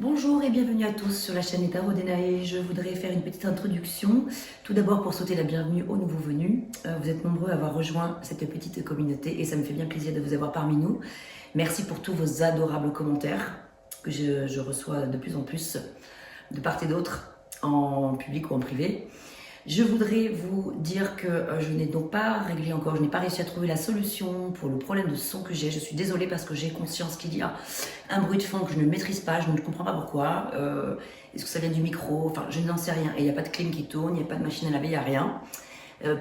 Bonjour et bienvenue à tous sur la chaîne Tarot Denae. Je voudrais faire une petite introduction. Tout d'abord pour souhaiter la bienvenue aux nouveaux venus. Vous êtes nombreux à avoir rejoint cette petite communauté et ça me fait bien plaisir de vous avoir parmi nous. Merci pour tous vos adorables commentaires que je reçois de plus en plus de part et d'autre, en public ou en privé. Je voudrais vous dire que je n'ai donc pas réglé encore, je n'ai pas réussi à trouver la solution pour le problème de son que j'ai. Je suis désolée parce que j'ai conscience qu'il y a un bruit de fond que je ne maîtrise pas, je ne comprends pas pourquoi. Est-ce que ça vient du micro? Enfin, je n'en sais rien. Et il n'y a pas de clim qui tourne, il n'y a pas de machine à laver, il n'y a rien.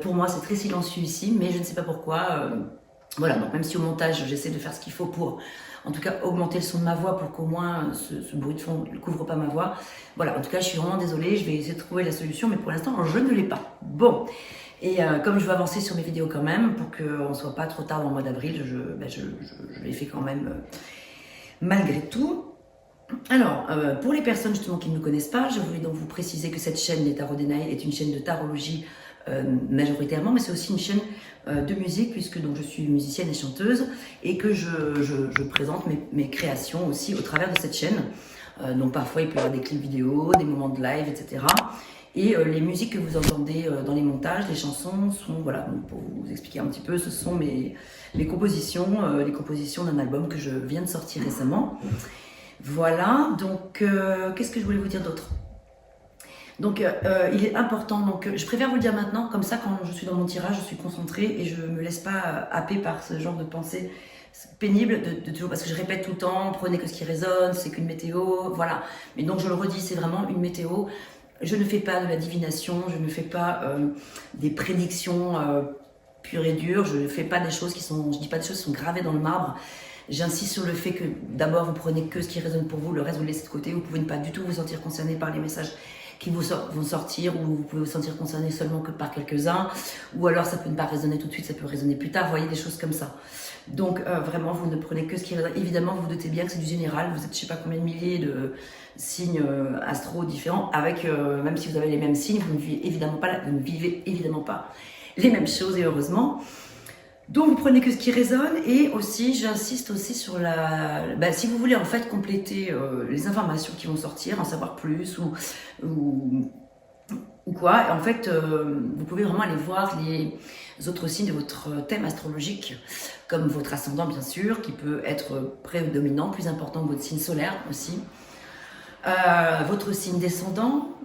Pour moi, c'est très silencieux ici, mais je ne sais pas pourquoi. Voilà, donc même si au montage, j'essaie de faire ce qu'il faut pour, en tout cas, augmenter le son de ma voix pour qu'au moins ce bruit de fond ne couvre pas ma voix. Voilà, en tout cas, je suis vraiment désolée, je vais essayer de trouver la solution, mais pour l'instant, je ne l'ai pas. Bon, et comme je veux avancer sur mes vidéos quand même, pour qu'on ne soit pas trop tard dans le mois d'avril, je les fais quand même malgré tout. Alors, pour les personnes justement qui ne me connaissent pas, je voulais donc vous préciser que cette chaîne, les Tarot Denae, est une chaîne de tarologie majoritairement, mais c'est aussi une chaîne de musique, puisque donc je suis musicienne et chanteuse, et que je présente mes créations aussi au travers de cette chaîne. Donc parfois il peut y avoir des clips vidéo, des moments de live, etc. Et les musiques que vous entendez dans les montages, les chansons sont, voilà, donc pour vous expliquer un petit peu, ce sont mes compositions, les compositions d'un album que je viens de sortir récemment. Voilà, donc qu'est-ce que je voulais vous dire d'autre? Donc il est important, donc je préfère vous le dire maintenant, comme ça quand je suis dans mon tirage, je suis concentrée et je ne me laisse pas happer par ce genre de pensée pénible de toujours, parce que je répète tout le temps, prenez que ce qui résonne, c'est qu'une météo, voilà. Mais donc je le redis, c'est vraiment une météo. Je ne fais pas de la divination, je ne fais pas des prédictions pures et dures, je ne fais pas des choses qui sont, je dis pas des choses qui sont gravées dans le marbre. J'insiste sur le fait que d'abord vous prenez que ce qui résonne pour vous, le reste vous le laissez de côté, vous pouvez ne pas du tout vous sentir concerné par les messages qui vont sortir, ou vous pouvez vous sentir concerné seulement que par quelques-uns, ou alors ça peut ne pas résonner tout de suite, ça peut résonner plus tard, vous voyez, des choses comme ça. Donc vraiment, vous ne prenez que ce qui résonne. Évidemment, vous vous doutez bien que c'est du général, vous êtes je sais pas combien de milliers de signes astro différents, avec, même si vous avez les mêmes signes, vous ne vivez évidemment pas les mêmes choses, et heureusement. Donc vous prenez que ce qui résonne, et aussi j'insiste aussi sur si vous voulez en fait compléter les informations qui vont sortir, en savoir plus ou quoi, et en fait vous pouvez vraiment aller voir les autres signes de votre thème astrologique, comme votre ascendant bien sûr, qui peut être prédominant, plus important que votre signe solaire aussi, votre signe descendant,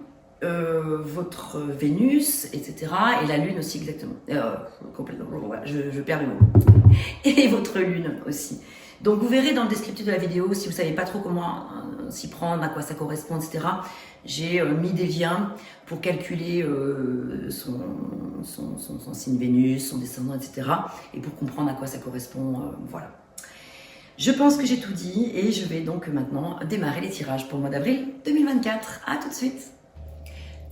votre Vénus, etc. Et la Lune aussi exactement. Complètement, je perds le mot. Et votre Lune aussi. Donc vous verrez dans le descriptif de la vidéo, si vous ne savez pas trop comment s'y prendre, à quoi ça correspond, etc. J'ai mis des liens pour calculer son signe Vénus, son descendant, etc. Et pour comprendre à quoi ça correspond, voilà. Je pense que j'ai tout dit et je vais donc maintenant démarrer les tirages pour le mois d'avril 2024. À tout de suite.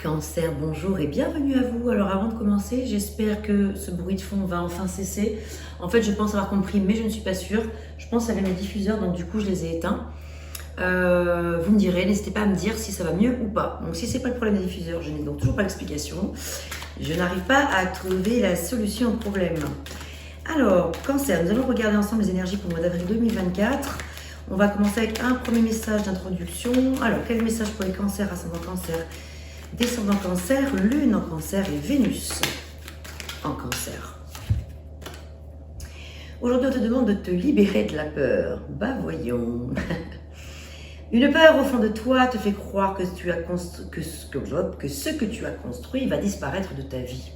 Cancer, bonjour et bienvenue à vous. Alors avant de commencer, j'espère que ce bruit de fond va enfin cesser. En fait, je pense avoir compris, mais je ne suis pas sûre. Je pense avec mes diffuseurs, donc du coup, je les ai éteints. Vous me direz, n'hésitez pas à me dire si ça va mieux ou pas. Donc si c'est pas le problème des diffuseurs, je n'ai donc toujours pas l'explication. Je n'arrive pas à trouver la solution au problème. Alors, Cancer, nous allons regarder ensemble les énergies pour le mois d'avril 2024. On va commencer avec un premier message d'introduction. Alors, quel message pour les cancers, ascendant cancer, descendant cancer, lune en cancer et Vénus en cancer. Aujourd'hui, on te demande de te libérer de la peur. Bah voyons. Une peur au fond de toi te fait croire que ce que tu as construit va disparaître de ta vie.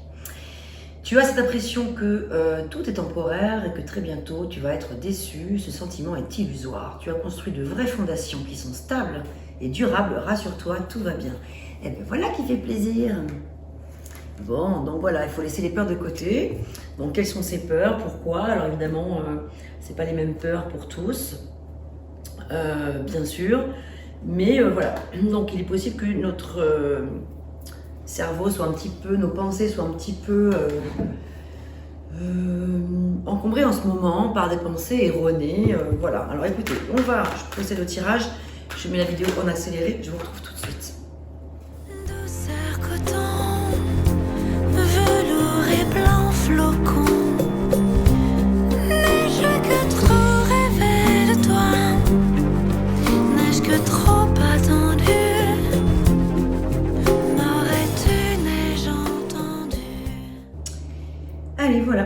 Tu as cette impression que tout est temporaire et que très bientôt tu vas être déçu. Ce sentiment est illusoire. Tu as construit de vraies fondations qui sont stables et durables. Rassure-toi, tout va bien. Et bien voilà qui fait plaisir. Bon, donc voilà, il faut laisser les peurs de côté. Donc quelles sont ces peurs? Pourquoi? Alors évidemment, c'est pas les mêmes peurs pour tous, bien sûr. Mais voilà, donc il est possible que notre cerveau soit un petit peu, nos pensées soient un petit peu encombrées en ce moment par des pensées erronées. Voilà, alors écoutez, je procède au tirage. Je mets la vidéo en accéléré, je vous retrouve tout de suite. Flocon, n'ai-je que trop rêvé de toi? N'ai-je que trop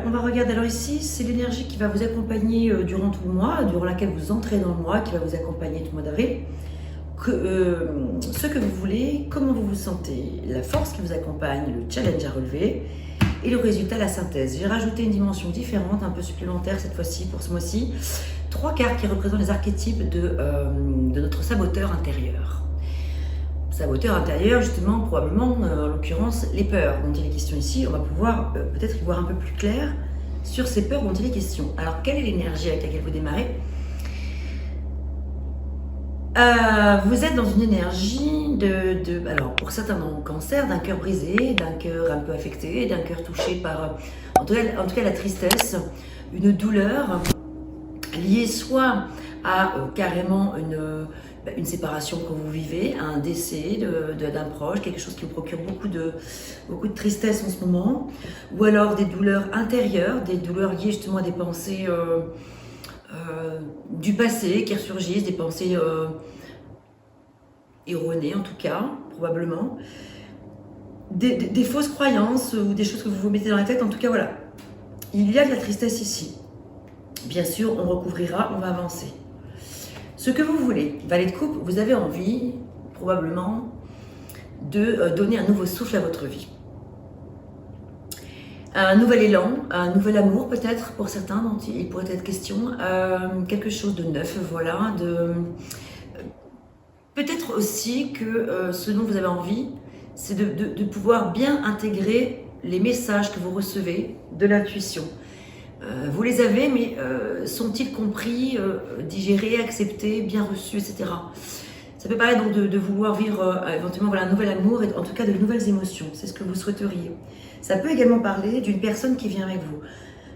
on va regarder. Alors ici, c'est l'énergie qui va vous accompagner durant tout le mois, durant laquelle vous entrez dans le mois, qui va vous accompagner tout le mois d'avril. Ce que vous voulez, comment vous vous sentez, la force qui vous accompagne, le challenge à relever et le résultat, la synthèse. J'ai rajouté une dimension différente, un peu supplémentaire cette fois-ci, pour ce mois-ci. 3 cartes qui représentent les archétypes de notre saboteur intérieur. Saboteur intérieur, justement, probablement, en l'occurrence, les peurs dont il est question ici. On va pouvoir peut-être y voir un peu plus clair sur ces peurs dont il est question. Alors, quelle est l'énergie avec laquelle vous démarrez? Vous êtes dans une énergie alors pour certains dans cancer, d'un cœur brisé, d'un cœur un peu affecté, d'un cœur touché par, en tout cas la tristesse, une douleur liée soit à carrément une séparation que vous vivez, à un décès d'un proche, quelque chose qui vous procure beaucoup de tristesse en ce moment, ou alors des douleurs intérieures, des douleurs liées justement à des pensées du passé qui ressurgissent, des pensées erronées en tout cas, probablement, des fausses croyances ou des choses que vous vous mettez dans la tête. En tout cas, voilà, il y a de la tristesse ici. Bien sûr, on recouvrira, on va avancer. Ce que vous voulez, valet de coupe, vous avez envie probablement de donner un nouveau souffle à votre vie. Un nouvel élan, un nouvel amour peut-être pour certains dont il pourrait être question, quelque chose de neuf, voilà, peut-être aussi que ce dont vous avez envie, c'est de pouvoir bien intégrer les messages que vous recevez de l'intuition. Vous les avez, mais sont-ils compris, digérés, acceptés, bien reçus, etc. Ça peut paraître donc de vouloir vivre éventuellement voilà, un nouvel amour, et en tout cas de nouvelles émotions, c'est ce que vous souhaiteriez. Ça peut également parler d'une personne qui vient avec vous.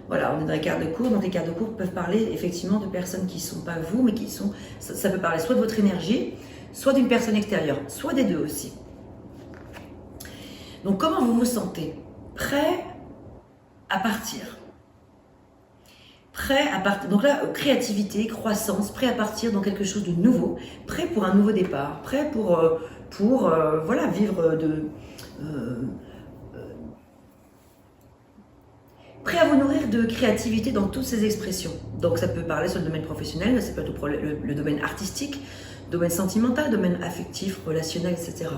Voilà, on est dans les cartes de cours, donc les cartes de cours peuvent parler effectivement de personnes qui ne sont pas vous, mais qui sont... Ça peut parler soit de votre énergie, soit d'une personne extérieure, soit des deux aussi. Donc comment vous vous sentez? Prêt à partir. Prêt à partir, donc là, créativité, croissance, prêt à partir dans quelque chose de nouveau, prêt pour un nouveau départ, prêt pour voilà, vivre prêt à vous nourrir de créativité dans toutes ses expressions. Donc ça peut parler sur le domaine professionnel, mais ça peut être pour le domaine artistique, domaine sentimental, domaine affectif, relationnel, etc.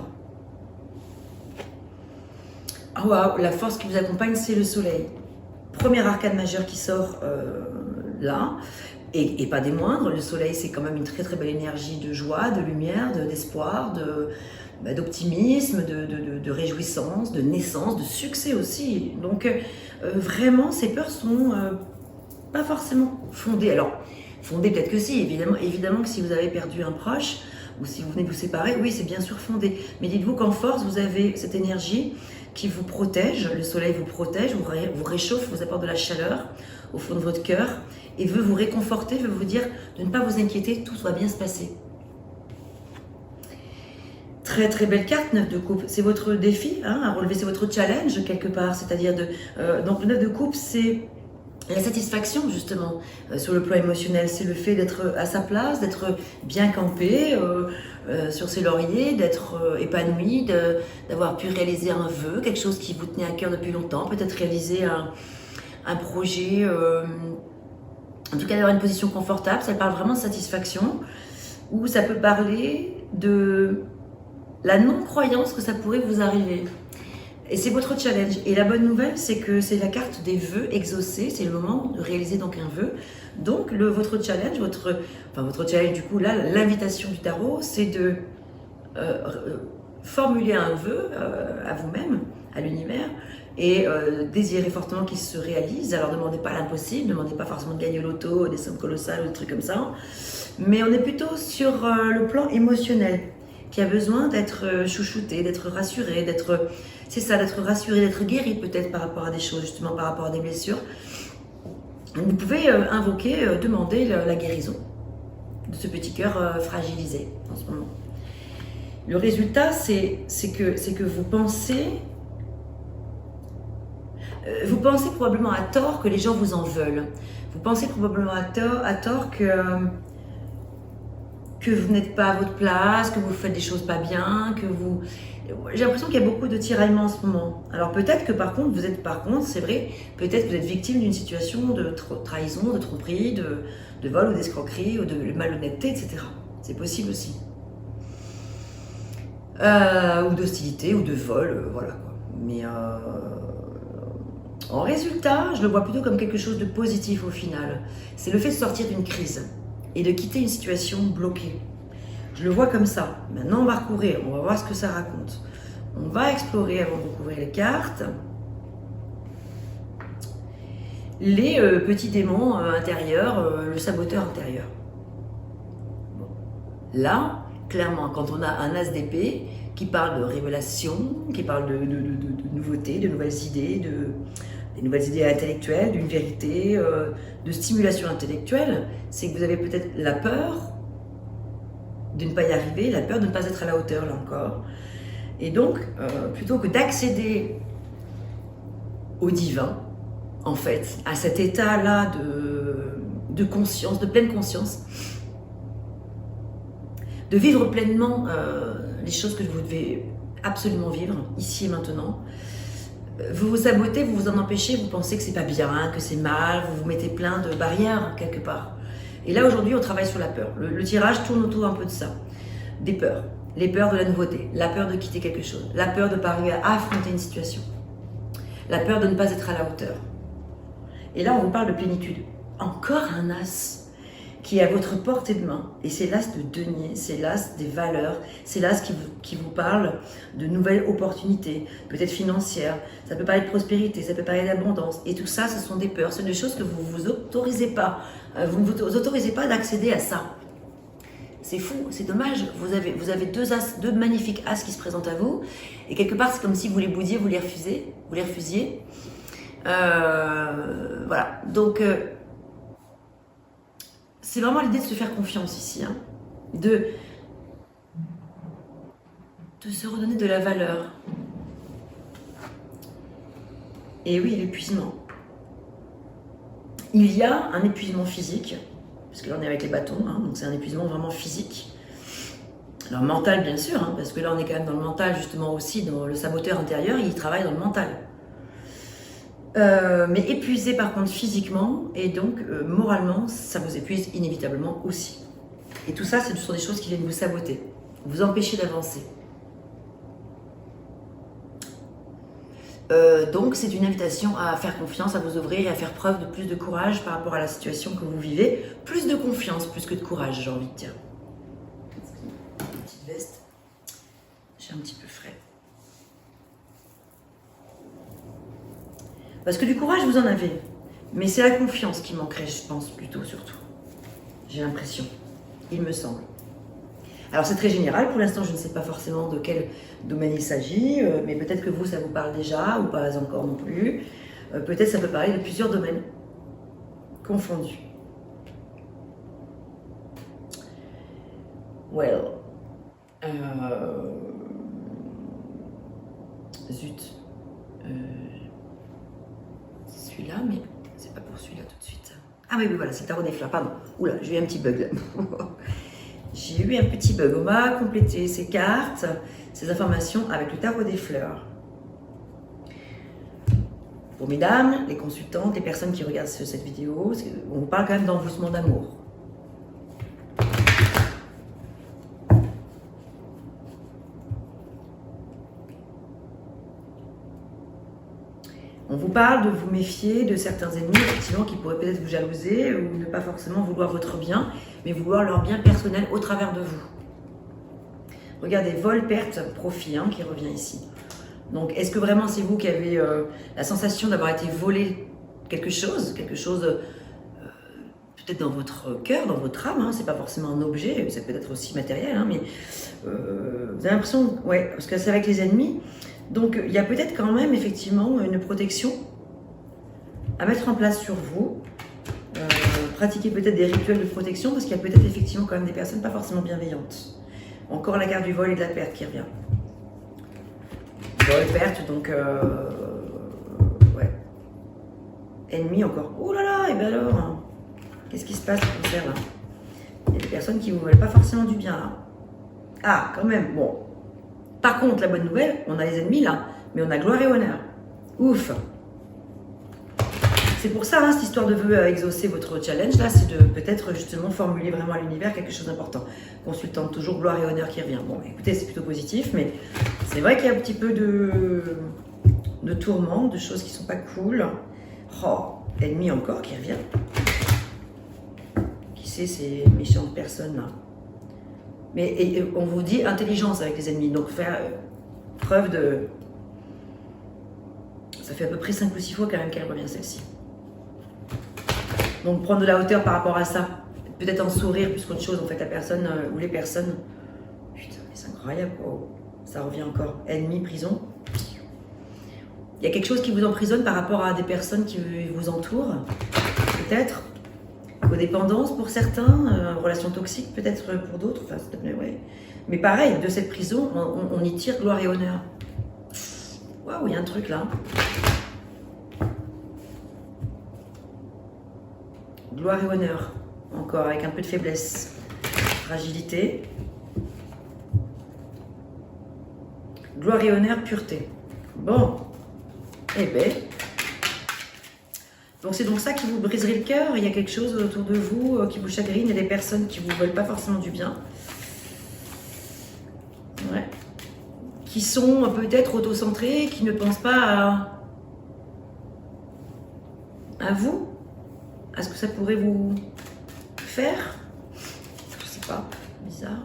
Oh wow, la force qui vous accompagne, c'est le soleil. Premier arcane majeur qui sort là, et pas des moindres. Le soleil, c'est quand même une très très belle énergie de joie, de lumière, d'espoir, d'optimisme, de réjouissance, de naissance, de succès aussi. Donc vraiment, ces peurs sont pas forcément fondées. Alors, fondées peut-être que si, évidemment que si vous avez perdu un proche, ou si vous venez de vous séparer, oui, c'est bien sûr fondé. Mais dites-vous qu'en force, vous avez cette énergie qui vous protège, le soleil vous protège, vous réchauffe, vous apporte de la chaleur au fond de votre cœur et veut vous réconforter, veut vous dire de ne pas vous inquiéter, tout va bien se passer. Très très belle carte, 9 de coupe, c'est votre défi hein, à relever, c'est votre challenge quelque part, c'est-à-dire donc le 9 de coupe c'est la satisfaction justement sur le plan émotionnel, c'est le fait d'être à sa place, d'être bien campé sur ses lauriers, d'être épanoui, d'avoir pu réaliser un vœu, quelque chose qui vous tenait à cœur depuis longtemps, peut-être réaliser un projet, en tout cas d'avoir une position confortable, ça parle vraiment de satisfaction, ou ça peut parler de la non-croyance que ça pourrait vous arriver. Et c'est votre challenge. Et la bonne nouvelle, c'est que c'est la carte des vœux exaucés. C'est le moment de réaliser donc un vœu. Donc votre challenge, votre challenge du coup là, l'invitation du tarot, c'est de formuler un vœu à vous-même, à l'univers, et désirer fortement qu'il se réalise. Alors ne demandez pas l'impossible, ne demandez pas forcément de gagner au loto, des sommes colossales ou des trucs comme ça. Mais on est plutôt sur le plan émotionnel, qui a besoin d'être chouchouté, d'être rassuré, d'être rassuré, d'être guéri peut-être par rapport à des choses, justement par rapport à des blessures. Vous pouvez invoquer, demander la guérison de ce petit cœur fragilisé en ce moment. Le résultat, c'est que vous pensez probablement à tort que les gens vous en veulent. Vous pensez probablement à tort que que vous n'êtes pas à votre place, que vous faites des choses pas bien, que vous... J'ai l'impression qu'il y a beaucoup de tiraillements en ce moment. Alors peut-être que par contre, c'est vrai, peut-être que vous êtes victime d'une situation de trahison, de tromperie, de vol ou d'escroquerie ou de malhonnêteté, etc. C'est possible aussi. Ou d'hostilité ou de vol, voilà quoi. Mais en résultat, je le vois plutôt comme quelque chose de positif au final. C'est le fait de sortir d'une crise et de quitter une situation bloquée. Je le vois comme ça. Maintenant, on va recourir, on va voir ce que ça raconte. On va explorer avant de recouvrir les cartes. Les petits démons intérieurs, le saboteur intérieur. Bon. Là, clairement, quand on a un as d'épée qui parle de révélation, qui parle de nouveautés, de nouvelles idées, des nouvelles idées intellectuelles, d'une vérité, de stimulation intellectuelle, c'est que vous avez peut-être la peur de ne pas y arriver, la peur de ne pas être à la hauteur, là encore. Et donc, plutôt que d'accéder au divin, en fait, à cet état-là de conscience, de pleine conscience, de vivre pleinement les choses que vous devez absolument vivre, ici et maintenant. Vous vous sabotez, vous vous en empêchez, vous pensez que c'est pas bien, que c'est mal, vous vous mettez plein de barrières quelque part. Et là aujourd'hui on travaille sur la peur. Le tirage tourne autour un peu de ça. Des peurs, les peurs de la nouveauté, la peur de quitter quelque chose, la peur de ne pas arriver à affronter une situation, la peur de ne pas être à la hauteur. Et là on vous parle de plénitude. Encore un as qui est à votre portée de main. Et c'est l'as de denier, c'est l'as des valeurs, c'est l'as qui vous parle de nouvelles opportunités, peut-être financières, ça peut parler de prospérité, ça peut parler d'abondance. Et tout ça, ce sont des peurs, ce sont des choses que vous ne vous autorisez pas. Vous ne vous autorisez pas d'accéder à ça. C'est fou, c'est dommage. Vous avez deux magnifiques as qui se présentent à vous. Et quelque part, c'est comme si vous les boudiez, vous les refusiez. Voilà. Donc, c'est vraiment l'idée de se faire confiance ici, hein, de se redonner de la valeur. Et oui, l'épuisement. Il y a un épuisement physique, parce que là on est avec les bâtons, hein, donc c'est un épuisement vraiment physique. Alors mental bien sûr, hein, parce que là on est quand même dans le mental justement aussi, dans le saboteur intérieur, il travaille dans le mental. Mais épuisé par contre physiquement et donc moralement, ça vous épuise inévitablement aussi. Et tout ça, ce sont des choses qui viennent vous saboter, vous empêcher d'avancer. Donc c'est une invitation à faire confiance, à vous ouvrir et à faire preuve de plus de courage par rapport à la situation que vous vivez. Plus de confiance, plus que de courage, j'ai envie de dire. Une petite veste, j'ai un petit peu frais. Parce que du courage, vous en avez. Mais c'est la confiance qui manquerait, je pense, plutôt, surtout. J'ai l'impression. Il me semble. Alors, c'est très général. Pour l'instant, je ne sais pas forcément de quel domaine il s'agit. Mais peut-être que vous, ça vous parle déjà, ou pas encore non plus. Peut-être ça peut parler de plusieurs domaines confondus. Well. Zut. Celui-là, mais c'est pas pour celui-là tout de suite. Ah oui, voilà, c'est le tarot des fleurs, pardon. Oula, j'ai eu un petit bug là. J'ai eu un petit bug. On va compléter ces cartes, ces informations avec le tarot des fleurs. Pour mesdames, les consultantes, les personnes qui regardent cette vidéo, on parle quand même d'envouement d'amour. On vous parle de vous méfier de certains ennemis, effectivement, qui pourraient peut-être vous jalouser ou ne pas forcément vouloir votre bien, mais vouloir leur bien personnel au travers de vous. Regardez, vol, perte, profit, hein, qui revient ici. Donc, est-ce que vraiment c'est vous qui avez la sensation d'avoir été volé quelque chose peut-être dans votre cœur, dans votre âme, hein, c'est pas forcément un objet, ça peut être aussi matériel, hein, mais vous avez l'impression, ouais, parce que c'est avec les ennemis. Donc, il y a peut-être quand même, effectivement, une protection à mettre en place sur vous. Pratiquer peut-être des rituels de protection, parce qu'il y a peut-être effectivement quand même des personnes pas forcément bienveillantes. Encore la carte du vol et de la perte qui revient. Vol, perte, donc... ouais. Ennemi encore. Oh là là, et bien alors, qu'est-ce qui se passe pour faire là? Il y a des personnes qui ne vous veulent pas forcément du bien là. Ah, quand même, bon. Par contre, la bonne nouvelle, on a les ennemis là, mais on a gloire et honneur. Ouf. C'est pour ça, hein, cette histoire de vœu à exaucer votre challenge là, c'est de peut-être justement formuler vraiment à l'univers quelque chose d'important. Consultant toujours gloire et honneur qui revient. Bon, écoutez, c'est plutôt positif, mais c'est vrai qu'il y a un petit peu de tourments, de choses qui sont pas cool. Oh, ennemi encore qui revient. Qui c'est ces méchantes personnes là? Mais on vous dit intelligence avec les ennemis, donc faire preuve de... Ça fait à peu près 5 ou 6 fois quand même qu'elle revient celle-ci. Donc prendre de la hauteur par rapport à ça. Peut-être en sourire plus qu'autre chose en fait, la personne ou les personnes. Putain, mais c'est incroyable. Oh, ça revient encore. Ennemi, prison. Il y a quelque chose qui vous emprisonne par rapport à des personnes qui vous entourent. Peut-être. Codépendance pour certains. Relation toxique peut-être pour d'autres. Enfin, ouais. Mais pareil, de cette prison, on y tire gloire et honneur. Waouh, il y a un truc là. Gloire et honneur. Encore avec un peu de faiblesse. Fragilité. Gloire et honneur, pureté. Bon. Eh ben. Donc c'est donc ça qui vous briserait le cœur. Il y a quelque chose autour de vous qui vous chagrine. Il y a des personnes qui ne vous veulent pas forcément du bien. Ouais. Qui sont peut-être autocentrés, qui ne pensent pas à vous, à ce que ça pourrait vous faire. Je sais pas, bizarre.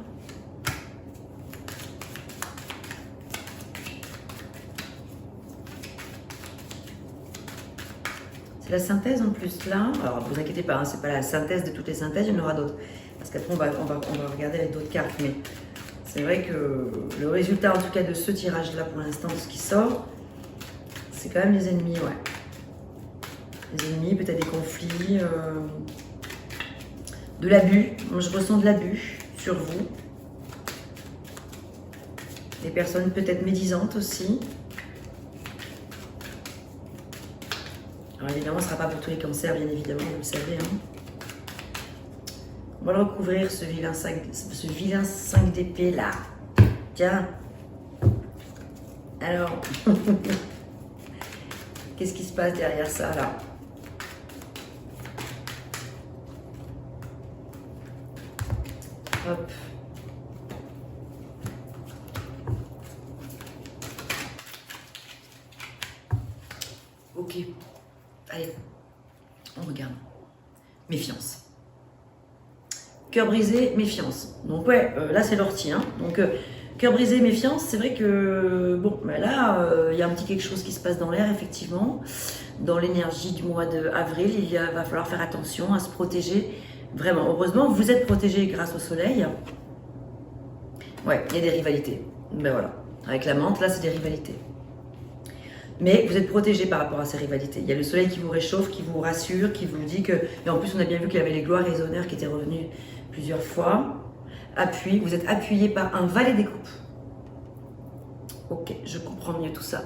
C'est la synthèse en plus là. Alors ne vous inquiétez pas, hein, c'est pas la synthèse de toutes les synthèses, il y en aura d'autres. Parce qu'après on va regarder avec d'autres cartes, mais c'est vrai que le résultat en tout cas de ce tirage là pour l'instant, de ce qui sort, c'est quand même les ennemis, ouais. Les ennemis, peut-être des conflits, de l'abus. Moi je ressens de l'abus sur vous. Des personnes peut-être médisantes aussi. Alors évidemment, ce ne sera pas pour tous les cancers, bien évidemment, vous le savez. Hein. On va le recouvrir, ce vilain 5 d'épée là. Tiens. Alors, qu'est-ce qui se passe derrière ça là? Hop. Ok. Allez, on regarde. Méfiance. Cœur brisé, méfiance. Donc ouais, là c'est l'ortie. Hein. Donc cœur brisé, méfiance, c'est vrai que bon, bah là, il y a un petit quelque chose qui se passe dans l'air, effectivement. Dans l'énergie du mois d'avril, va falloir faire attention à se protéger. Vraiment, heureusement, vous êtes protégé grâce au soleil. Ouais, il y a des rivalités. Ben voilà. Avec la menthe, là, c'est des rivalités. Mais vous êtes protégé par rapport à ces rivalités. Il y a le soleil qui vous réchauffe, qui vous rassure, qui vous dit que... Et en plus, on a bien vu qu'il y avait les gloires et les honneurs qui étaient revenus plusieurs fois. Appui, vous êtes appuyé par un valet des coupes. Ok, je comprends mieux tout ça.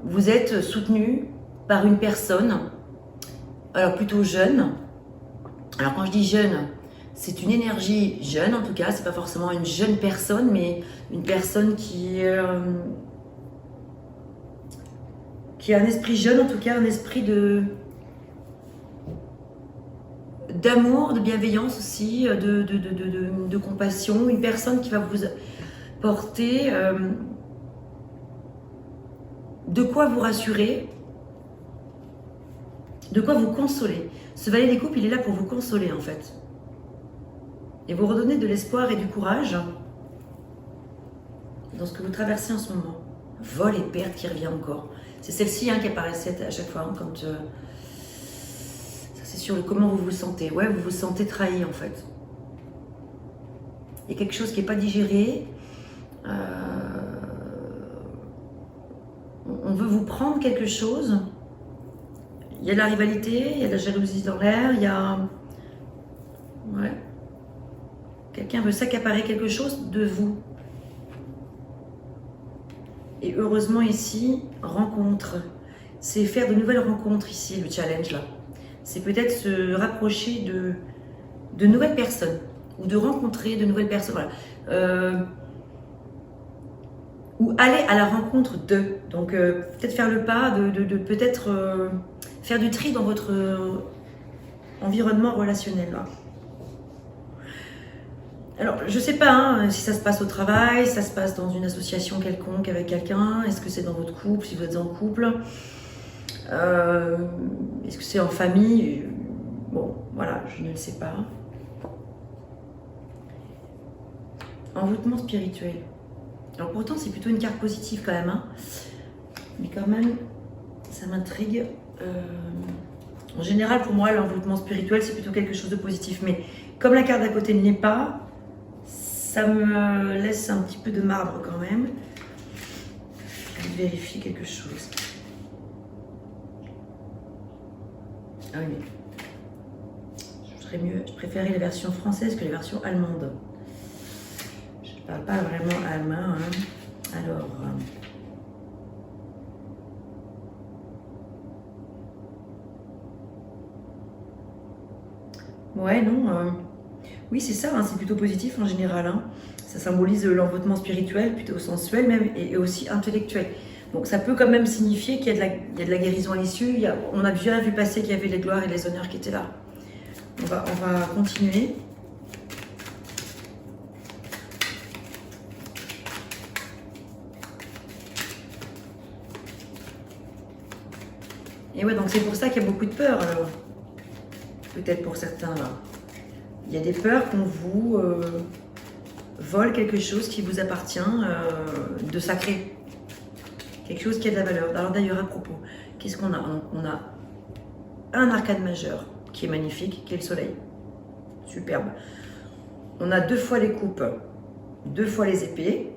Vous êtes soutenu par une personne, alors plutôt jeune. Alors quand je dis jeune, c'est une énergie jeune en tout cas, c'est pas forcément une jeune personne, mais une personne qui a un esprit jeune, en tout cas un esprit d'amour, de bienveillance aussi, de compassion, une personne qui va vous porter de quoi vous rassurer, de quoi vous consoler. Ce valet des coupes, il est là pour vous consoler en fait. Et vous redonner de l'espoir et du courage dans ce que vous traversez en ce moment. Vol et perte qui revient encore. C'est celle-ci hein, qui apparaissait à chaque fois hein, quand... ça c'est sur le comment vous vous sentez. Ouais, vous vous sentez trahi en fait. Il y a quelque chose qui n'est pas digéré. On veut vous prendre quelque chose. Il y a de la rivalité, il y a de la jalousie dans l'air, il y a... Ouais. Quelqu'un veut s'accaparer quelque chose de vous. Et heureusement ici, rencontre. C'est faire de nouvelles rencontres ici, le challenge là. c'est peut-être se rapprocher de nouvelles personnes ou de rencontrer de nouvelles personnes. Voilà. Ou aller à la rencontre d'eux. Donc peut-être faire le pas de peut-être faire du tri dans votre environnement relationnel. Là. Alors, je sais pas hein, si ça se passe au travail, si ça se passe dans une association quelconque avec quelqu'un, est-ce que c'est dans votre couple, si vous êtes en couple, est-ce que c'est en famille? Bon, voilà, je ne le sais pas. Envoûtement spirituel. Alors pourtant, c'est plutôt une carte positive quand même, hein, mais quand même, ça m'intrigue. En général, pour moi, l'envoûtement spirituel, c'est plutôt quelque chose de positif, mais comme la carte d'à côté ne l'est pas, ça me laisse un petit peu de marbre quand même. Je vais vérifier quelque chose. Ah oui, mais je préférais la version française que la version allemande. Je ne parle pas vraiment allemand. Hein. Alors... ouais, non. Oui, c'est ça, hein, c'est plutôt positif en général. Hein. Ça symbolise l'envoûtement spirituel, plutôt sensuel même, et aussi intellectuel. Donc ça peut quand même signifier qu'il y a de la guérison à l'issue. On a bien vu passer qu'il y avait les gloires et les honneurs qui étaient là. On va continuer. Et ouais, donc c'est pour ça qu'il y a beaucoup de peur alors. Peut-être pour certains là. Il y a des peurs qu'on vous vole quelque chose qui vous appartient de sacré. Quelque chose qui a de la valeur. Alors d'ailleurs, à propos, qu'est-ce qu'on a? On a un arcane majeur qui est magnifique, qui est le soleil. Superbe. On a 2 fois les coupes, 2 fois les épées,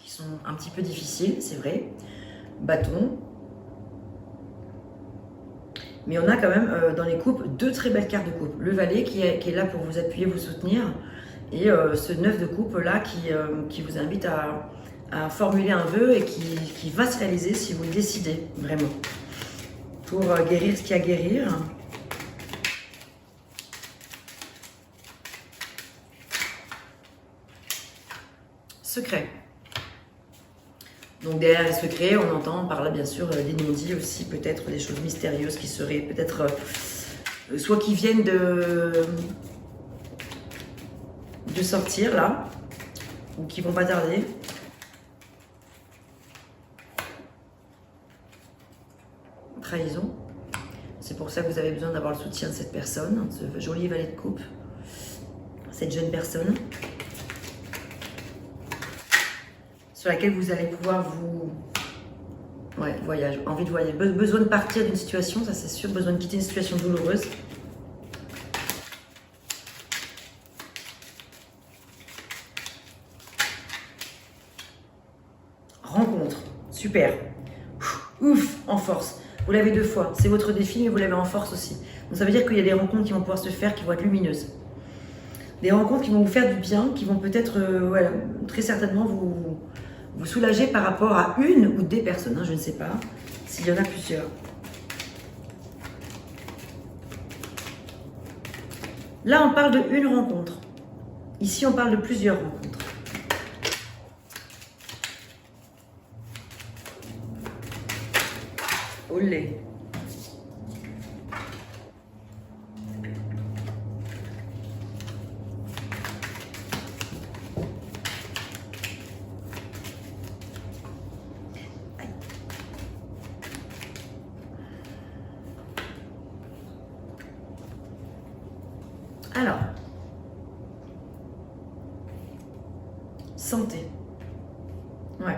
qui sont un petit peu difficiles, c'est vrai. Bâton. Mais on a quand même dans les coupes 2 très belles cartes de coupe. Le valet qui est là pour vous appuyer, vous soutenir. Et ce 9 de coupe là qui vous invite à formuler un vœu et qui va se réaliser si vous le décidez vraiment. Pour guérir ce qu'il y a à guérir. Secret. Donc derrière les secrets, on entend par là bien sûr des non-dits aussi, peut-être des choses mystérieuses qui seraient peut-être soit qui viennent de sortir là, ou qui vont pas tarder. Trahison. C'est pour ça que vous avez besoin d'avoir le soutien de cette personne, ce joli valet de coupe, cette jeune personne. Sur laquelle vous allez pouvoir vous... Ouais, voyage, envie de voyager. Besoin de partir d'une situation, ça c'est sûr. Besoin de quitter une situation douloureuse. Rencontre. Super. Ouf, en force. Vous l'avez 2 fois. C'est votre défi, mais vous l'avez en force aussi. Donc ça veut dire qu'il y a des rencontres qui vont pouvoir se faire, qui vont être lumineuses. Des rencontres qui vont vous faire du bien, qui vont peut-être, voilà, très certainement vous soulager par rapport à une ou des personnes, hein, je ne sais pas, s'il y en a plusieurs. Là, on parle de une rencontre. Ici, on parle de plusieurs rencontres. Olé. Alors, santé. Ouais.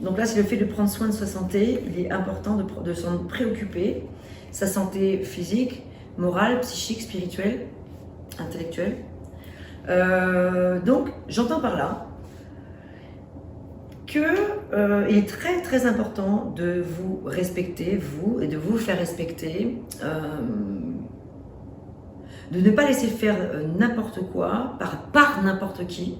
Donc là, c'est le fait de prendre soin de sa santé. Il est important de s'en préoccuper. Sa santé physique, morale, psychique, spirituelle, intellectuelle. Donc, j'entends par là qu'il est très très important de vous respecter, vous, et de vous faire respecter. De ne pas laisser faire n'importe quoi par n'importe qui.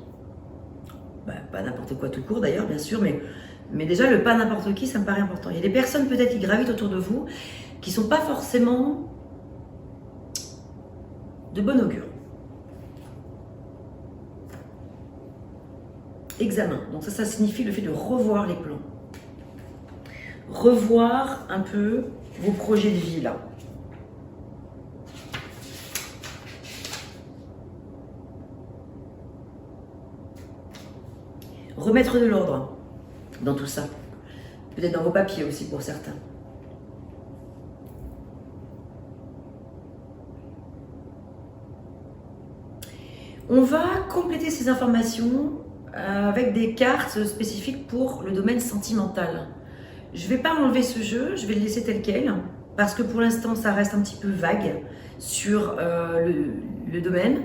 Ben, pas n'importe quoi tout court d'ailleurs, bien sûr, mais déjà le pas n'importe qui, ça me paraît important. Il y a des personnes peut-être qui gravitent autour de vous, qui ne sont pas forcément de bon augure. Examen. Donc ça signifie le fait de revoir les plans. Revoir un peu vos projets de vie là. Remettre de l'ordre dans tout ça. Peut-être dans vos papiers aussi pour certains. On va compléter ces informations avec des cartes spécifiques pour le domaine sentimental. Je ne vais pas enlever ce jeu, je vais le laisser tel quel, parce que pour l'instant ça reste un petit peu vague sur le domaine.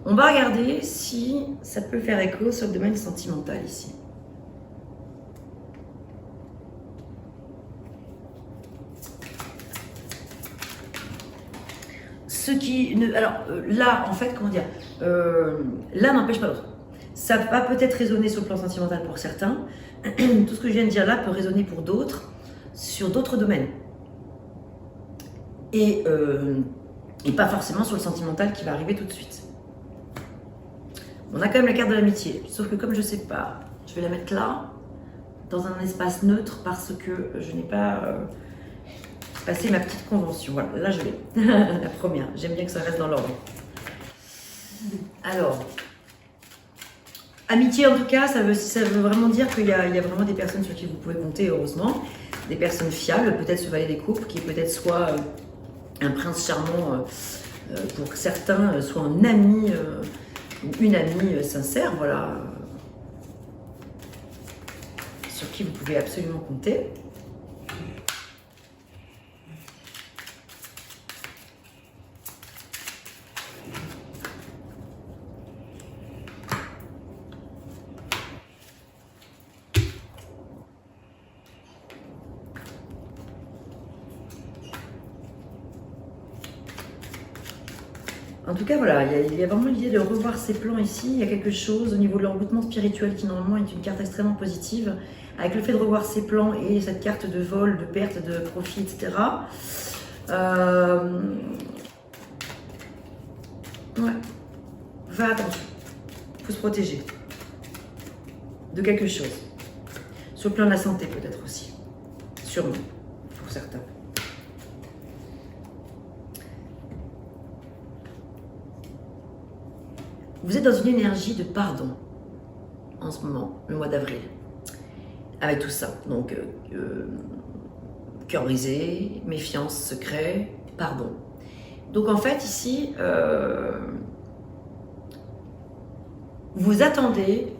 On va regarder si ça peut faire écho sur le domaine sentimental ici. Ce qui ne, alors là, en fait, comment dire, l'un n'empêche pas l'autre. Ça va peut-être résonner sur le plan sentimental pour certains. Tout ce que je viens de dire là peut résonner pour d'autres, sur d'autres domaines. Et pas forcément sur le sentimental qui va arriver tout de suite. On a quand même la carte de l'amitié, sauf que comme je ne sais pas, je vais la mettre là, dans un espace neutre, parce que je n'ai pas passé ma petite convention. Voilà, là je l'ai, la première. J'aime bien que ça reste dans l'ordre. Alors, amitié en tout cas, ça veut vraiment dire qu'il y a vraiment des personnes sur qui vous pouvez compter, heureusement. Des personnes fiables, peut-être ce valet des coupes, qui est peut-être soit un prince charmant pour certains, soit un ami... une amie sincère, voilà, sur qui vous pouvez absolument compter. En tout cas, voilà, il y a vraiment l'idée de revoir ses plans ici. Il y a quelque chose au niveau de l'envoûtement spirituel qui, normalement, est une carte extrêmement positive. Avec le fait de revoir ses plans et cette carte de vol, de perte, de profit, etc. Ouais. Fais attention. Il faut se protéger de quelque chose. Sur le plan de la santé, peut-être aussi. Sûrement, pour certains. Vous êtes dans une énergie de pardon en ce moment, le mois d'avril, avec tout ça. Donc, cœur brisé, méfiance, secret, pardon. Donc en fait ici, vous attendez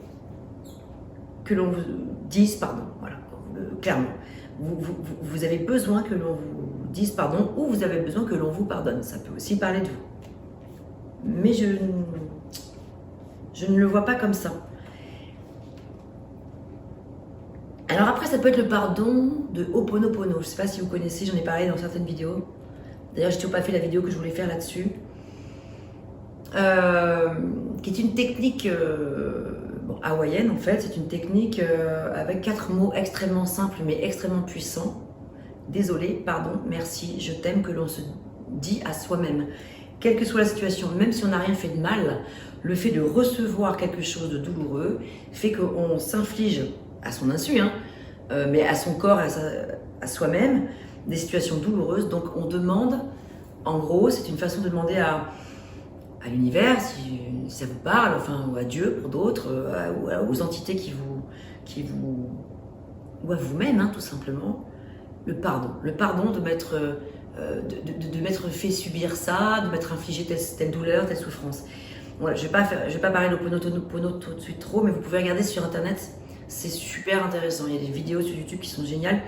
que l'on vous dise pardon, voilà, clairement. Vous avez besoin que l'on vous dise pardon ou vous avez besoin que l'on vous pardonne. Ça peut aussi parler de vous. Mais je ne le vois pas comme ça. Alors après, ça peut être le pardon de Ho'oponopono. Je ne sais pas si vous connaissez, j'en ai parlé dans certaines vidéos. D'ailleurs, je n'ai toujours pas fait la vidéo que je voulais faire là-dessus. Qui est une technique hawaïenne en fait. C'est une technique avec 4 mots extrêmement simples mais extrêmement puissants. Désolé, pardon, merci, je t'aime, que l'on se dit à soi-même. Quelle que soit la situation, même si on n'a rien fait de mal, le fait de recevoir quelque chose de douloureux fait qu'on s'inflige, à son insu, hein, mais à son corps, à soi-même, des situations douloureuses. Donc on demande, en gros, c'est une façon de demander à l'univers, si ça vous parle, enfin, ou à Dieu pour d'autres, aux entités qui vous ou à vous-même, hein, tout simplement, le pardon. Le pardon de m'être fait subir ça, de m'être infligé telle douleur, telle souffrance. Voilà, je vais pas parler d'Ho'oponopono tout de suite trop, mais vous pouvez regarder sur internet, c'est super intéressant. Il y a des vidéos sur YouTube qui sont géniales.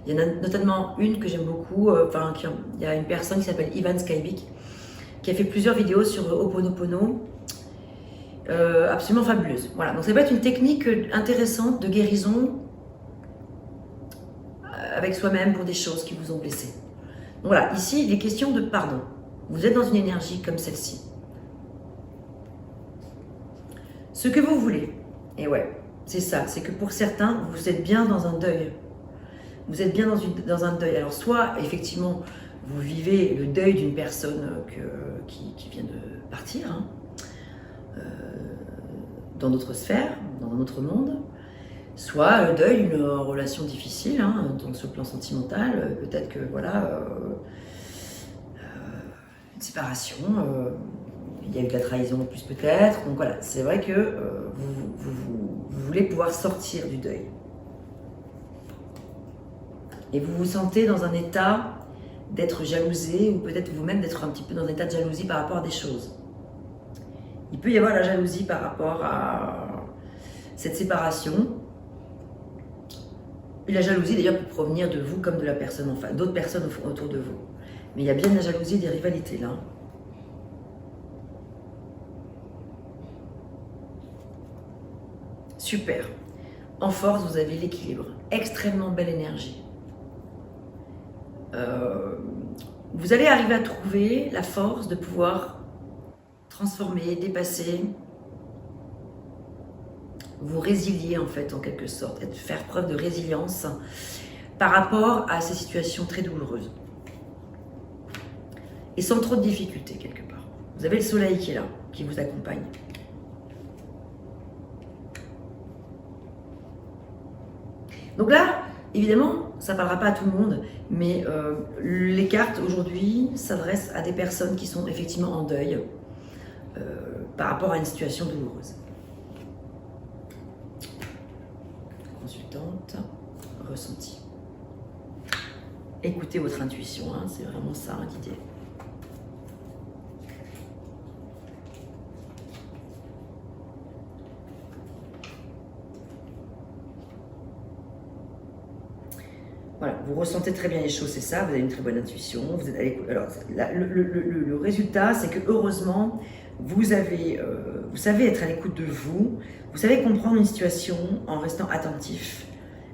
Il y en a notamment une que j'aime beaucoup, il y a une personne qui s'appelle Ivan Skyvik, qui a fait plusieurs vidéos sur Ho'oponopono, absolument fabuleuse. Voilà, donc ça peut être une technique intéressante de guérison avec soi-même pour des choses qui vous ont blessé. Donc voilà, ici, il est question de pardon. Vous êtes dans une énergie comme celle-ci. Ce que vous voulez, et ouais, c'est ça, c'est que pour certains, vous êtes bien dans un deuil. Vous êtes bien dans un deuil. Alors soit, effectivement, vous vivez le deuil d'une personne qui vient de partir, hein, dans d'autres sphères, dans un autre monde, soit le deuil d'une relation difficile, hein, donc sur le plan sentimental, peut-être que voilà, une séparation, il y a eu de la trahison en plus peut-être, donc voilà, c'est vrai que vous voulez pouvoir sortir du deuil. Et vous vous sentez dans un état d'être jalousé, ou peut-être vous-même d'être un petit peu dans un état de jalousie par rapport à des choses. Il peut y avoir la jalousie par rapport à cette séparation. Et la jalousie d'ailleurs peut provenir de vous comme de la personne, enfin d'autres personnes autour de vous. Mais il y a bien de la jalousie et des rivalités là. Super. En force, vous avez l'équilibre. Extrêmement belle énergie. Vous allez arriver à trouver la force de pouvoir transformer, dépasser, vous résilier en fait en quelque sorte, faire preuve de résilience par rapport à ces situations très douloureuses. Et sans trop de difficultés quelque part. Vous avez le soleil qui est là, qui vous accompagne. Donc là, évidemment, ça ne parlera pas à tout le monde, mais les cartes aujourd'hui s'adressent à des personnes qui sont effectivement en deuil par rapport à une situation douloureuse. Consultante, ressenti. Écoutez votre intuition, hein, c'est vraiment ça l'idée. Voilà, vous ressentez très bien les choses, c'est ça, vous avez une très bonne intuition, vous êtes à l'écoute. Alors, le résultat, c'est que heureusement, vous savez être à l'écoute de vous, vous savez comprendre une situation en restant attentif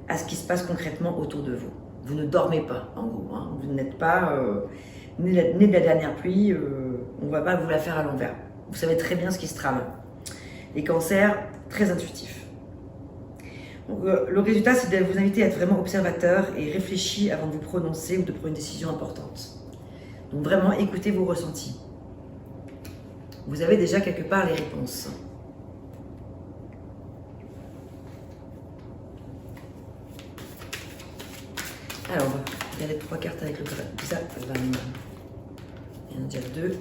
à ce qui se passe concrètement autour de vous. Vous ne dormez pas, en gros, hein. Vous n'êtes pas né de la dernière pluie, on ne va pas vous la faire à l'envers. Vous savez très bien ce qui se trame. Les cancers, très intuitifs. Donc, le résultat, c'est de vous inviter à être vraiment observateur et réfléchi avant de vous prononcer ou de prendre une décision importante. Donc vraiment, écoutez vos ressentis. Vous avez déjà quelque part les réponses. Alors, on va regarder 3 cartes avec le Xavan. Il y en a déjà 2.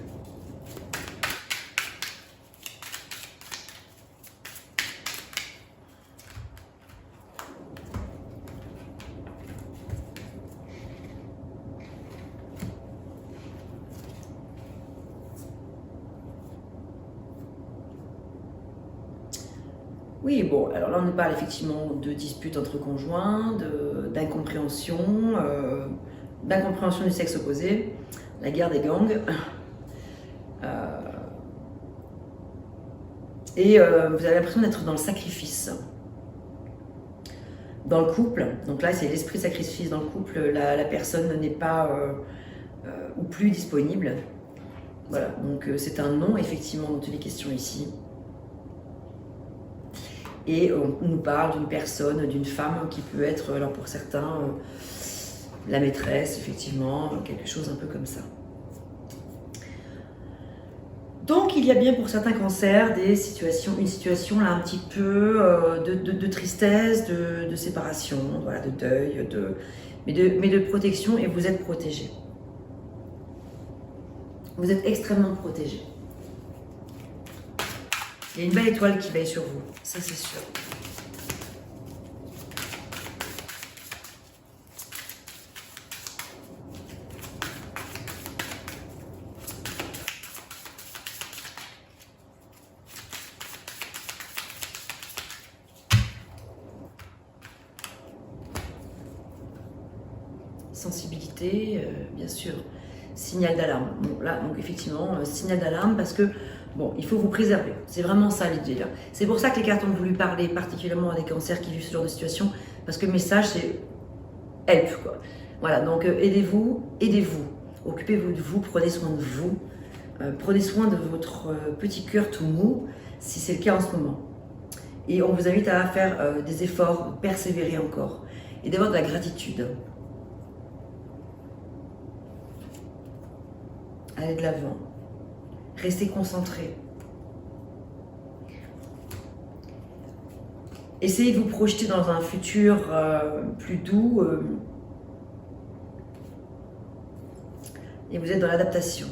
Oui, bon, alors là on nous parle effectivement de disputes entre conjoints, d'incompréhension, d'incompréhension du sexe opposé, la guerre des gangs. Et vous avez l'impression d'être dans le sacrifice. Dans le couple, donc là c'est l'esprit sacrifice dans le couple, la personne n'est pas ou plus disponible. Voilà, donc c'est un non effectivement dont il est question ici. Et on nous parle d'une personne, d'une femme qui peut être, alors pour certains, la maîtresse, effectivement, quelque chose un peu comme ça. Donc il y a bien pour certains cancers une situation là un petit peu de tristesse, de séparation, voilà, de deuil, mais de protection, et vous êtes protégé. Vous êtes extrêmement protégé. Il y a une belle étoile qui veille sur vous, ça c'est sûr. Sensibilité, bien sûr. Signal d'alarme. Bon, là, donc effectivement, signal d'alarme parce que bon, il faut vous préserver. C'est vraiment ça l'idée là. C'est pour ça que les cartes ont voulu parler particulièrement à des cancers qui vivent ce genre de situation, parce que le message c'est help quoi. Voilà, donc aidez-vous. Occupez-vous de vous, prenez soin de vous, prenez soin de votre petit cœur tout mou, si c'est le cas en ce moment. Et on vous invite à faire des efforts, persévérer encore, et d'avoir de la gratitude. Allez de l'avant. Restez concentré. Essayez de vous projeter dans un futur plus doux. Et vous êtes dans l'adaptation.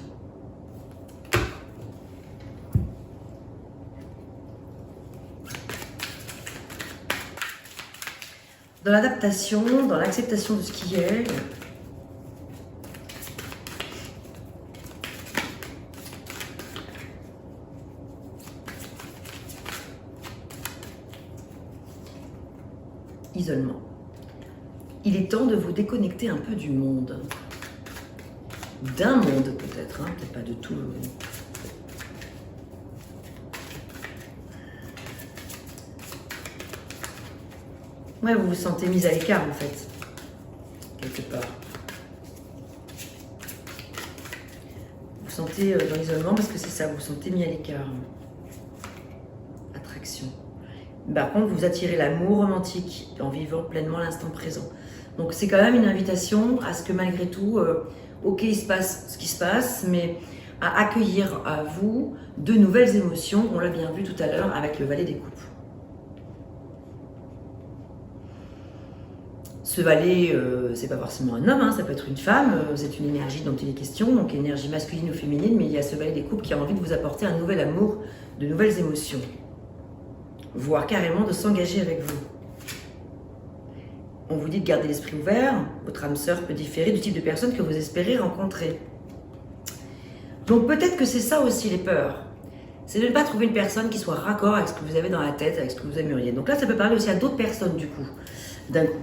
Dans l'adaptation, dans l'acceptation de ce qui est. Isolement. Il est temps de vous déconnecter un peu du monde. D'un monde peut-être, hein, peut-être pas de tout. Ouais, vous vous sentez mise à l'écart en fait, quelque part. Vous vous sentez dans l'isolement parce que c'est ça, vous vous sentez mis à l'écart. Attraction. Par contre, vous attirez l'amour romantique en vivant pleinement l'instant présent. Donc c'est quand même une invitation à ce que malgré tout, ok, il se passe ce qui se passe, mais à accueillir à vous de nouvelles émotions. On l'a bien vu tout à l'heure avec le valet des coupes. Ce valet, c'est pas forcément un homme, hein, ça peut être une femme, c'est une énergie dont il est question, donc énergie masculine ou féminine, mais il y a ce valet des coupes qui a envie de vous apporter un nouvel amour, de nouvelles émotions, voire carrément de s'engager avec vous. On vous dit de garder l'esprit ouvert, votre âme sœur peut différer du type de personne que vous espérez rencontrer. Donc peut-être que c'est ça aussi les peurs, c'est de ne pas trouver une personne qui soit raccord avec ce que vous avez dans la tête, avec ce que vous aimeriez. Donc là, ça peut parler aussi à d'autres personnes du coup, d'un coup.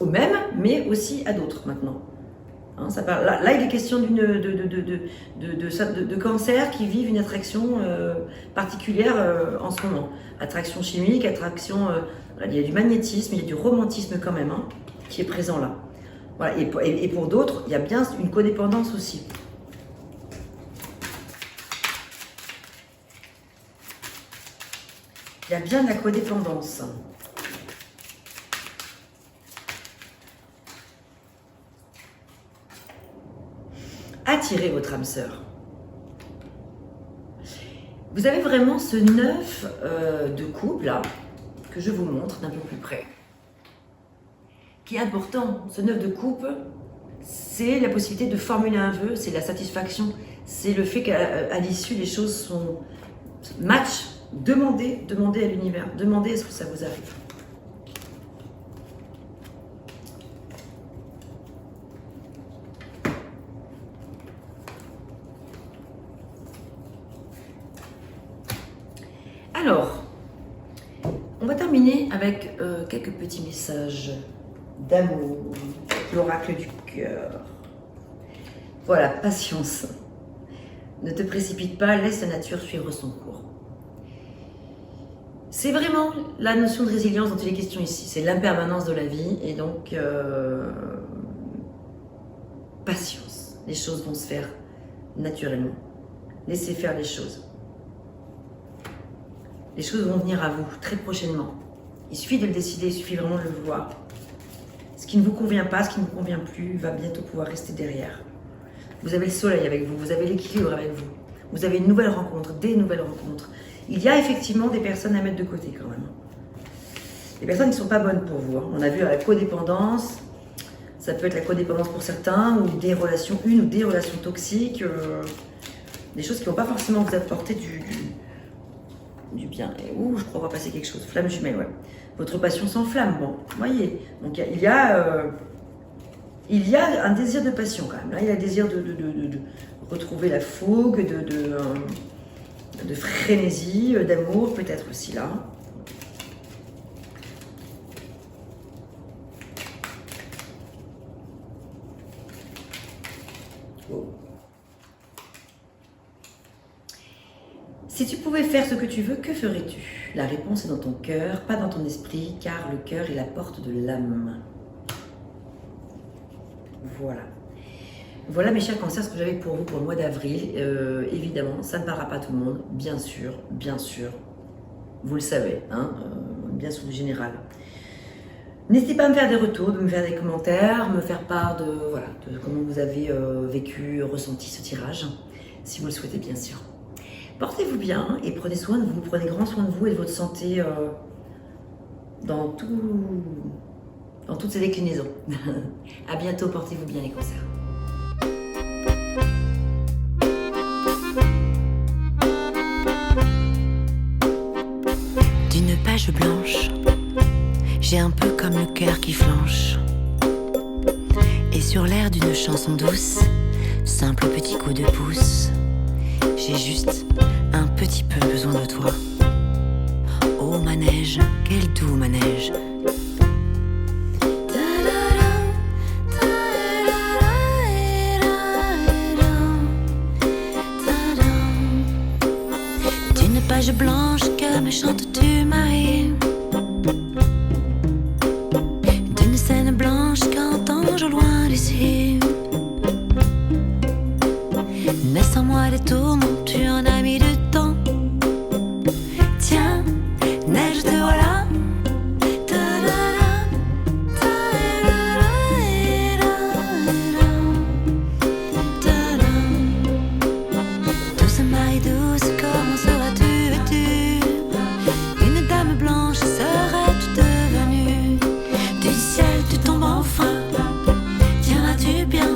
Aux mêmes, mais aussi à d'autres maintenant. Hein, ça parle, là, il est question de cancer qui vivent une attraction particulière en ce moment. Attraction chimique, attraction... il y a du magnétisme, il y a du romantisme quand même, hein, qui est présent là. Voilà, et pour d'autres, il y a bien une codépendance aussi. Il y a bien de la codépendance. Attirez votre âme sœur. Vous avez vraiment ce 9 de coupe là, que je vous montre d'un peu plus près, qui est important. Ce 9 de coupe, c'est la possibilité de formuler un vœu, c'est la satisfaction, c'est le fait qu'à l'issue les choses sont match. Demandez à l'univers, demandez à ce que ça vous arrive. Alors, on va terminer avec quelques petits messages d'amour, l'oracle du cœur. Voilà, patience. Ne te précipite pas, laisse la nature suivre son cours. C'est vraiment la notion de résilience dont il est question ici. C'est l'impermanence de la vie et donc patience. Les choses vont se faire naturellement. Laissez faire les choses. Les choses vont venir à vous très prochainement. Il suffit de le décider, il suffit vraiment de le voir. Ce qui ne vous convient pas, ce qui ne vous convient plus, va bientôt pouvoir rester derrière. Vous avez le soleil avec vous, vous avez l'équilibre avec vous. Vous avez une nouvelle rencontre, des nouvelles rencontres. Il y a effectivement des personnes à mettre de côté quand même. Les personnes qui ne sont pas bonnes pour vous. On a vu la codépendance, ça peut être la codépendance pour certains, ou des relations, une ou des relations toxiques, des choses qui ne vont pas forcément vous apporter du bien. Et je crois qu'on va passer quelque chose. Flamme jumelle, ouais. Votre passion s'enflamme, bon, voyez. Donc il y a un désir de passion quand même. Là, il y a un désir de retrouver la fougue, de frénésie, d'amour, peut-être aussi là. Oh. Si tu pouvais faire ce que tu veux, que ferais-tu? La réponse est dans ton cœur, pas dans ton esprit, car le cœur est la porte de l'âme. Voilà. Voilà mes chers cancers, ce que j'avais pour vous pour le mois d'avril. Évidemment, ça ne parlera pas à tout le monde, bien sûr, vous le savez, hein, bien sous le général. N'hésitez pas à me faire des retours, de me faire des commentaires, me faire part de comment vous avez vécu, ressenti ce tirage. si vous le souhaitez bien sûr. Portez-vous bien et prenez soin de vous, prenez grand soin de vous et de votre santé dans toutes ces déclinaisons. À bientôt, portez-vous bien les cancers. D'une page blanche, j'ai un peu comme le cœur qui flanche. Et sur l'air d'une chanson douce, simple petit coup de pouce, j'ai juste un petit peu besoin de toi. Oh manège, quel doux manège. D'une page blanche que me chantes-tu Marie, d'une scène blanche qu'entends-je au loin d'ici. Naissent en moi des tourments, tu en as mis du temps. Tiens, neige te voilà. Douce Marie douce, comment seras-tu vêtue? Une dame blanche serais-tu devenue? Du ciel tu tombes enfin. Tiendras-tu bien?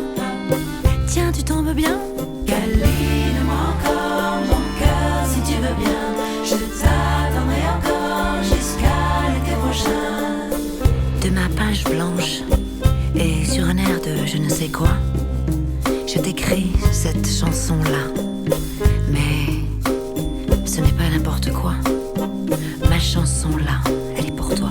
Tiens, tu tombes bien? Câline-moi encore mon cœur si tu veux bien. Je t'attendrai encore jusqu'à l'été prochain. De ma page blanche et sur un air de je ne sais quoi, je t'écris cette chanson-là. Mais ce n'est pas n'importe quoi. Ma chanson-là, elle est pour toi.